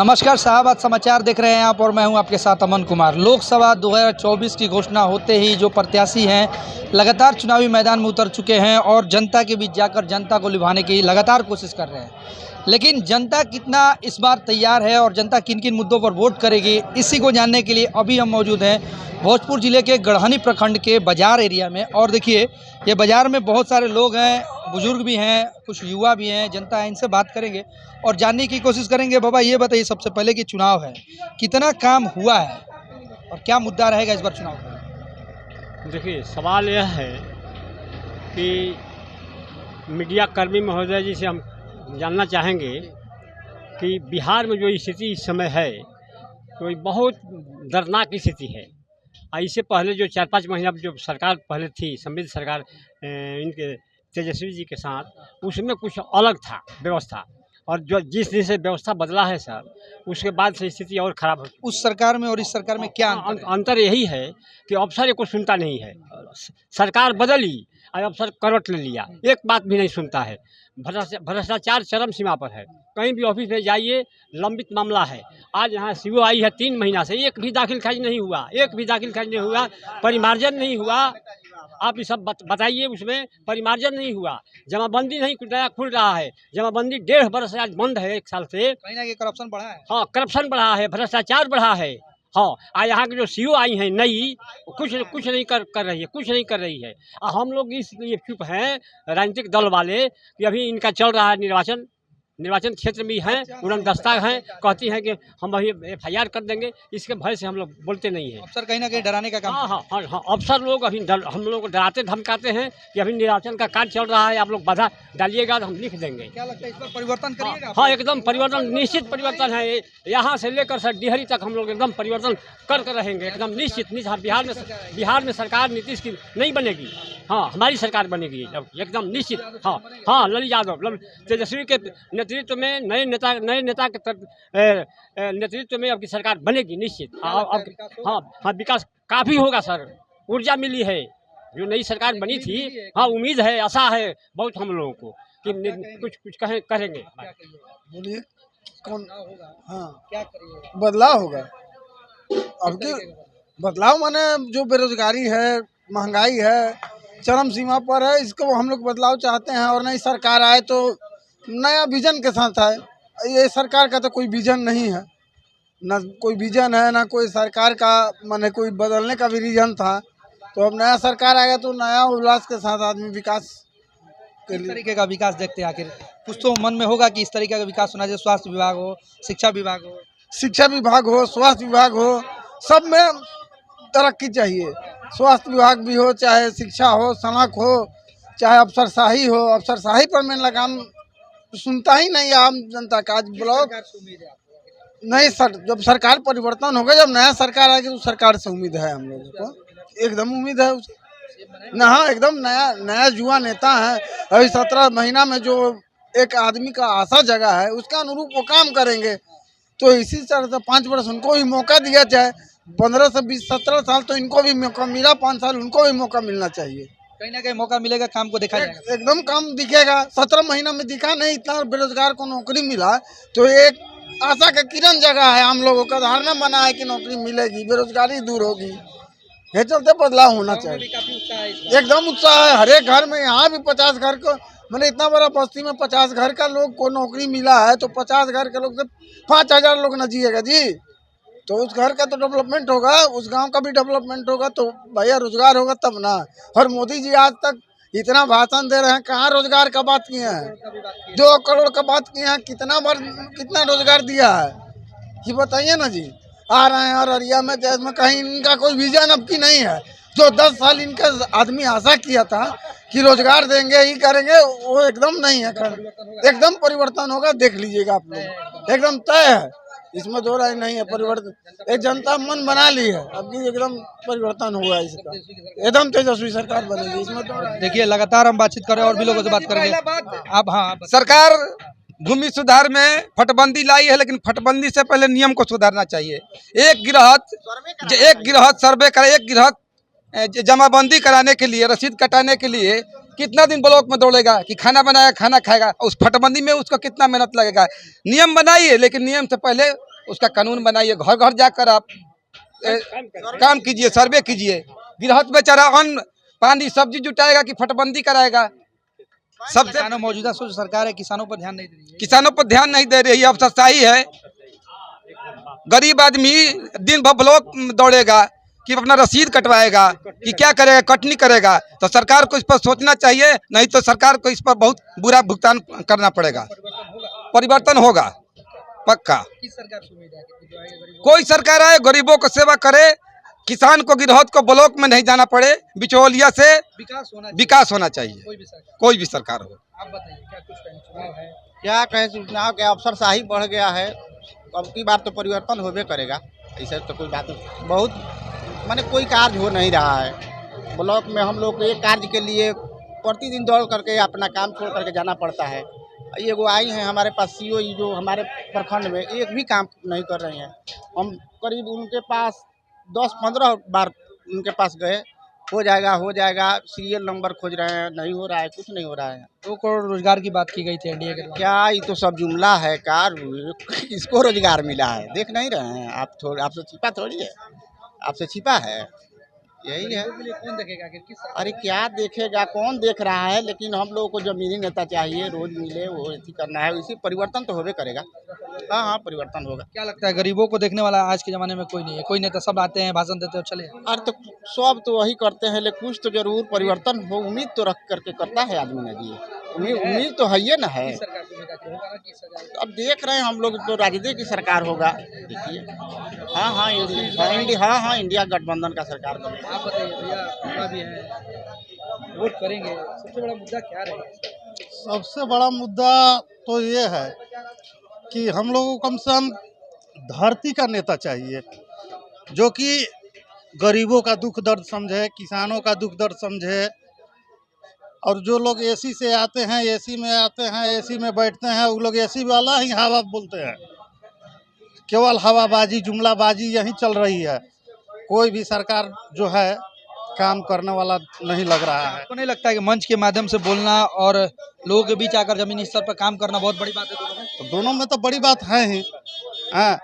नमस्कार साहब, आज समाचार देख रहे हैं आप और मैं हूं आपके साथ अमन कुमार। लोकसभा 2024 की घोषणा होते ही जो प्रत्याशी हैं लगातार चुनावी मैदान में उतर चुके हैं और जनता के बीच जाकर जनता को लुभाने की लगातार कोशिश कर रहे हैं। लेकिन जनता कितना इस बार तैयार है और जनता किन किन मुद्दों पर वोट करेगी, इसी को जानने के लिए अभी हम मौजूद हैं भोजपुर जिले के गढ़हनी प्रखंड के बाजार एरिया में। और देखिए, ये बाजार में बहुत सारे लोग हैं, बुजुर्ग भी हैं, कुछ युवा भी हैं, जनता है, इनसे बात करेंगे और जानने की कोशिश करेंगे। बाबा ये बताइए सबसे पहले कि चुनाव है, कितना काम हुआ है और क्या मुद्दा रहेगा इस बार चुनाव का? देखिए, सवाल यह है कि मीडिया कर्मी महोदय जी से हम जानना चाहेंगे कि बिहार में जो स्थिति इस समय है तो ये बहुत दर्दनाक स्थिति है। इससे पहले जो 4-5 महीना जो सरकार पहले थी, समृद्ध सरकार इनके तेजस्वी जी के साथ, उसमें कुछ अलग था व्यवस्था, और जो जिस दिन से व्यवस्था बदला है सर, उसके बाद से स्थिति और ख़राब हो। उस सरकार में और इस सरकार में क्या अंतर यही है कि अफसर को सुनता नहीं है। सरकार बदली और अफसर करवट ले लिया, एक बात भी नहीं सुनता है। भ्रष्टाचार चरम सीमा पर है। कहीं भी ऑफिस में जाइए, लंबित मामला है। आज यहाँ सीओ आई है 3 महीना से, एक भी दाखिल खारिज नहीं हुआ, एक भी दाखिल खारिज नहीं हुआ, परिमार्जन नहीं हुआ। आप ये सब बताइए, उसमें परिमार्जन नहीं हुआ, जमाबंदी नहीं नया खुल रहा है। जमाबंदी 1.5 बरस से आज बंद है, 1 साल से। कहीं ना कहीं करप्शन बढ़ा है। हाँ, करप्शन बढ़ा है, भ्रष्टाचार बढ़ा है। हाँ, यहाँ की जो सीओ आई हैं नई, कुछ नहीं कर रही है, कुछ नहीं कर रही है। हम लोग इसलिए चुप हैं राजनीतिक दल वाले कि अभी इनका चल रहा है निर्वाचन क्षेत्र में हैं, उड़नदस्ता हैं, कहती हैं कि हम अभी FIR कर देंगे। इसके भय से हम लोग बोलते नहीं हैं। अफसर कहीं ना कहीं डराने का काम। हाँ, अफसर लोग अभी हम लोग को डराते धमकाते हैं कि अभी निर्वाचन का कार्य चल रहा है, आप लोग बाधा डालिएगा तो हम लिख देंगे। क्या लगता है इस पर परिवर्तन करिएगा? हाँ, एकदम परिवर्तन, निश्चित परिवर्तन है। यहाँ से लेकर सर डिहरी तक हम लोग एकदम परिवर्तन कर रहेंगे, एकदम निश्चित। बिहार में सरकार नीतीश की नहीं बनेगी। हाँ, हमारी सरकार बनेगी एकदम निश्चित। हाँ, ललित यादव तेजस्वी के नेतृत्व में, नए नेता के नेतृत्व में अब की सरकार बनेगी निश्चित। हाँ, विकास काफ़ी होगा सर। ऊर्जा मिली है जो नई सरकार बनी थी। हाँ, उम्मीद है, आशा है बहुत हम लोगों को कि कुछ करेंगे। बोलिए, कौन होगा? हाँ, क्या करिए? बदलाव होगा। अब के बदलाव माने जो बेरोजगारी है, महंगाई है, चरम सीमा पर है, इसको हम लोग बदलाव चाहते हैं। और नई सरकार आए तो नया विजन के साथ आए। ये सरकार का तो कोई विजन नहीं है, ना कोई विजन है, ना कोई सरकार का माने कोई बदलने का भी रीजन था। तो अब नया सरकार आएगा तो नया उल्लास के साथ आदमी विकास के किस लिए। तरीके का विकास देखते हैं? आखिर कुछ तो मन में होगा कि इस तरीके का विकास होना चाहिए। स्वास्थ्य विभाग हो, शिक्षा विभाग हो। शिक्षा विभाग हो, स्वास्थ्य विभाग हो, सब में तरक्की चाहिए। स्वास्थ्य विभाग भी हो, चाहे शिक्षा हो, सड़क हो, चाहे अफसरशाही हो। अफसरशाही पर मैं लगाम सुनता ही नहीं आम जनता का। आज ब्लॉक नहीं सर, जब सरकार परिवर्तन होगा, जब नया सरकार आएगी तो सरकार से उम्मीद है हम लोगों को, एकदम उम्मीद है उससे ना। हाँ, एकदम नया युवा नेता है। अभी 17 महीना में जो एक आदमी का आशा जगह है, उसका अनुरूप वो काम करेंगे। तो इसी तरह से 5 वर्ष उनको भी मौका दिया जाए। 15 से 20, 17 साल तो इनको भी मौका मिला, 5 साल उनको भी मौका मिलना चाहिए। कहीं ना कहीं मौका मिलेगा, काम को देखा जाएगा। एकदम काम दिखेगा। 17 महीना में दिखा नहीं, इतना बेरोजगार को नौकरी मिला तो एक आशा का किरण जगह है। हम लोगों का धारणा बना है कि नौकरी मिलेगी, बेरोजगारी दूर होगी। ये चलते बदलाव होना चाहिए। एकदम उत्साह है हर एक घर में। यहाँ भी 50 घर को, मैंने इतना बड़ा बस्ती में 50 घर का लोग को नौकरी मिला है, तो 50 घर के लोग से 5000 लोग न जिएगा जी। तो उस घर का तो डेवलपमेंट होगा, उस गांव का भी डेवलपमेंट होगा, तो भैया रोजगार होगा तब ना। और मोदी जी आज तक इतना भाषण दे रहे हैं, कहाँ रोजगार का बात किए हैं? 2 करोड़ का बात किए हैं, कितना रोजगार दिया है ये बताइए ना जी। आ रहे हैं और अरिया में देश में कहीं इनका कोई विजन अब की नहीं है। जो 10 साल इनका आदमी आशा किया था कि रोजगार देंगे, ही करेंगे, वो एकदम नहीं है। एकदम परिवर्तन होगा, देख लीजिएगा आप लोग, एकदम तय है, इसमें 2 राय नहीं है। परिवर्तन एक जनता मन बना ली है, अब एकदम परिवर्तन हुआ है इसका, एकदम तेजस्वी सरकार बनेगी, इसमें तो। देखिए, लगातार हम बातचीत कर रहे हैं और भी लोगों से बात करेंगे। अब हाँ, सरकार भूमि सुधार में फटबंदी लाई है, लेकिन फटबंदी से पहले नियम को सुधारना चाहिए। एक गिरहत सर्वे करे, एक गिरहत जमाबंदी कराने के लिए, रसीद कटाने के लिए कितना दिन ब्लॉक में दौड़ेगा कि खाना बनाया खाना खाएगा। उस फटबंदी में उसको कितना मेहनत लगेगा। नियम बनाइए, लेकिन नियम से पहले उसका कानून बनाइए, घर घर जाकर आप काम कीजिए, सर्वे कीजिए। गृहस्थ बेचारा अन्न पानी सब्जी जुटाएगा कि फटबंदी कराएगा? सबसे किसानों मौजूदा जो सरकार है किसानों पर ध्यान नहीं दे रही है। किसानों पर ध्यान नहीं दे रही है। अब सच्चाई है, गरीब आदमी दिन भर ब्लॉक दौड़ेगा कि अपना रसीद कटवाएगा कि क्या करेगा, कटनी करेगा। तो सरकार को इस पर सोचना चाहिए, नहीं तो सरकार को इस पर बहुत बुरा भुगतान करना पड़ेगा। परिवर्तन होगा पक्का। किस सरकार से उम्मीद है कि जो आएगा गरीबों कोई सरकार आए, गरीबों को सेवा करे, किसान को गृहस्थ को ब्लॉक में नहीं जाना पड़े, बिचौलिया से का विकास होना चाहिए। कोई भी सरकार। कोई भी सरकार हो। आप बताइए क्या कुछ कहें, चुनाव है? क्या कहें, चुनाव के अवसरशाही बढ़ गया है। अब की बार तो परिवर्तन होबे करेगा, ऐसा तो कोई बात नहीं। बहुत माने कोई कार्य हो नहीं रहा है ब्लॉक में। हम लोग को एक कार्य के लिए प्रतिदिन दौड़ करके अपना काम छोड़ करके जाना पड़ता है। ये वो आई हैं हमारे पास सीओ जो हमारे प्रखंड में एक भी काम नहीं कर रहे हैं। हम करीब उनके पास 10-15 बार उनके पास गए, हो जाएगा, सीरियल नंबर खोज रहे हैं, नहीं हो रहा है, कुछ नहीं हो रहा है। 2 करोड़ रोजगार की बात की गई थी एनडीए के द्वारा। क्या ये तो सब जुमला है, कार किसको रोजगार मिला है देख नहीं रहे हैं आप? आपसे छिपा थोड़ी है, आपसे छिपा है, यही है। के लिए कौन देखेगा आखिर किस सरकार? अरे क्या देखेगा, कौन देख रहा है? लेकिन हम लोगों को जमीनी नेता चाहिए, रोज मिले, वो ऐसी करना है। इसी परिवर्तन तो होबे करेगा। हाँ, परिवर्तन होगा। क्या लगता है गरीबों को देखने वाला आज के जमाने में कोई नहीं है? कोई नेता सब आते हैं, भाषण देते हैं और चले जाते हैं। अरे तो सब तो वही करते हैं, लेकिन कुछ तो जरूर परिवर्तन हो, उम्मीद तो रख करके करता है आदमी ने जी। उम्मीद तो है ही ना है। किस सरकार से उम्मीद है कि होगा ना किस सरकार? अब देख रहे हैं हम लोग तो राजद की सरकार होगा, देखिए। हाँ, इंडिया गठबंधन का सरकार बनेगा। आप बताइए भैया, आपका भी है, वोट करेंगे, सबसे बड़ा मुद्दा क्या रहेगा? सबसे बड़ा मुद्दा तो ये है कि हम लोगों को कम से कम धरती का नेता चाहिए, जो कि गरीबों का दुख दर्द समझे, किसानों का दुख दर्द समझे। और जो लोग एसी से आते हैं, एसी में आते हैं, एसी में बैठते हैं, वो लोग एसी वाला ही हवा बोलते हैं। केवल हवाबाजी, जुमलाबाजी यही चल रही है। कोई भी सरकार जो है काम करने वाला नहीं लग रहा है। आपको नहीं लगता है कि मंच के माध्यम से बोलना और लोगों के बीच आकर जमीनी स्तर पर काम करना बहुत बड़ी बात है दोनों में? तो दोनों में तो बड़ी बात है ही, हाँ।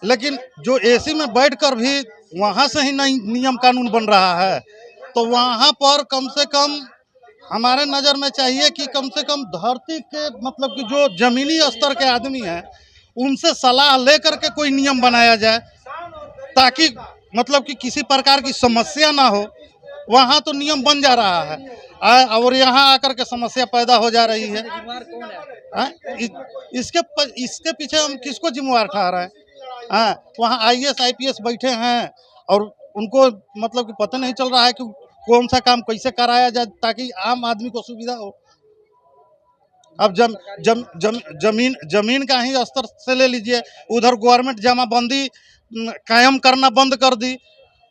लेकिन जो एसी में बैठकर भी वहाँ से ही नहीं नियम कानून बन रहा है, तो वहाँ पर कम से कम हमारे नज़र में चाहिए कि कम से कम धरती के मतलब कि जो ज़मीनी स्तर के आदमी हैं, उनसे सलाह लेकर के कोई नियम बनाया जाए, ताकि मतलब कि किसी प्रकार की समस्या ना हो। वहाँ तो नियम बन जा रहा है और यहाँ आकर के समस्या पैदा हो जा रही है। इसके पीछे हम किसको जिम्मेवार ठहराएं? हाँ, वहाँ IAS IPS बैठे हैं और उनको मतलब कि पता नहीं चल रहा है कि कौन सा काम कैसे कराया जाए ताकि आम आदमी को सुविधा हो। अब जमीन का ही स्तर से ले लीजिए, उधर गवर्नमेंट जमाबंदी कायम करना बंद कर दी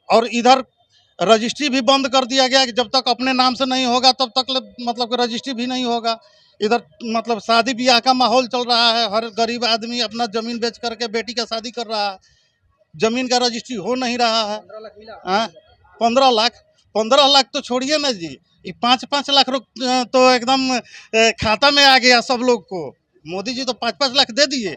और इधर रजिस्ट्री भी बंद कर दिया गया कि जब तक अपने नाम से नहीं होगा तब तक मतलब कि रजिस्ट्री भी नहीं होगा। इधर मतलब शादी ब्याह का माहौल चल रहा है, हर गरीब आदमी अपना ज़मीन बेच करके बेटी का शादी कर रहा है, ज़मीन का रजिस्ट्री हो नहीं रहा है। 15 लाख तो छोड़िए ना जी, 5-5 लाख तो एकदम खाता में आ गया सब लोग को। मोदी जी तो 5-5 लाख दे दिए।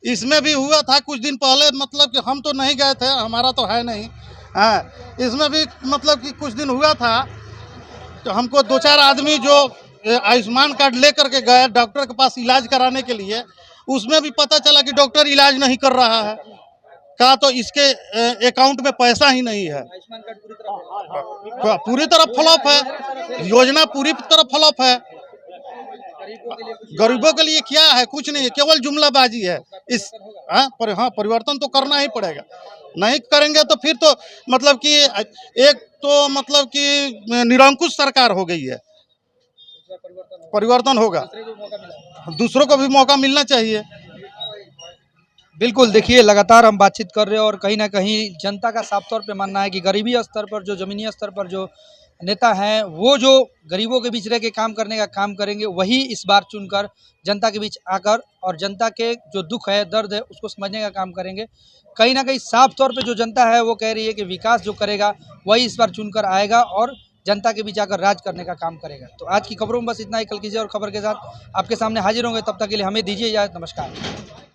इसमें भी हुआ था कुछ दिन पहले, मतलब कि हम तो नहीं गए थे, हमारा तो है नहीं। हाँ, इसमें भी मतलब कि कुछ दिन हुआ था तो हमको 2-4 आदमी जो आयुष्मान कार्ड लेकर के गए डॉक्टर के पास इलाज कराने के लिए, उसमें भी पता चला कि डॉक्टर इलाज नहीं कर रहा है। कहा तो इसके अकाउंट में पैसा ही नहीं है। पूरी तरह फ्लॉप है योजना, पूरी तरह फ्लॉप है। गरीबों के लिए क्या है? कुछ नहीं है, केवल जुमलाबाजी है। इस परिवर्तन तो करना ही पड़ेगा। नहीं करेंगे तो फिर तो मतलब कि एक तो मतलब कि निरंकुश सरकार हो गई है। परिवर्तन होगा, दूसरों को भी मौका मिलना चाहिए। बिल्कुल, देखिए लगातार हम बातचीत कर रहे हैं और कहीं ना कहीं जनता का साफ तौर पे मानना है कि गरीबी स्तर पर जो ज़मीनी स्तर पर जो नेता हैं वो जो गरीबों के बीच रह के काम करने का काम करेंगे, वही इस बार चुनकर जनता के बीच आकर और जनता के जो दुख है, दर्द है, उसको समझने का काम करेंगे। कहीं ना कहीं साफ तौर पे जो जनता है वो कह रही है कि विकास जो करेगा वही इस बार चुनकर आएगा और जनता के बीच आकर राज करने का काम करेगा। तो आज की खबरों में बस इतना ही। कल कीजिए और खबर के साथ आपके सामने हाजिर होंगे, तब तक के लिए हमें दीजिए इजाज़त। नमस्कार।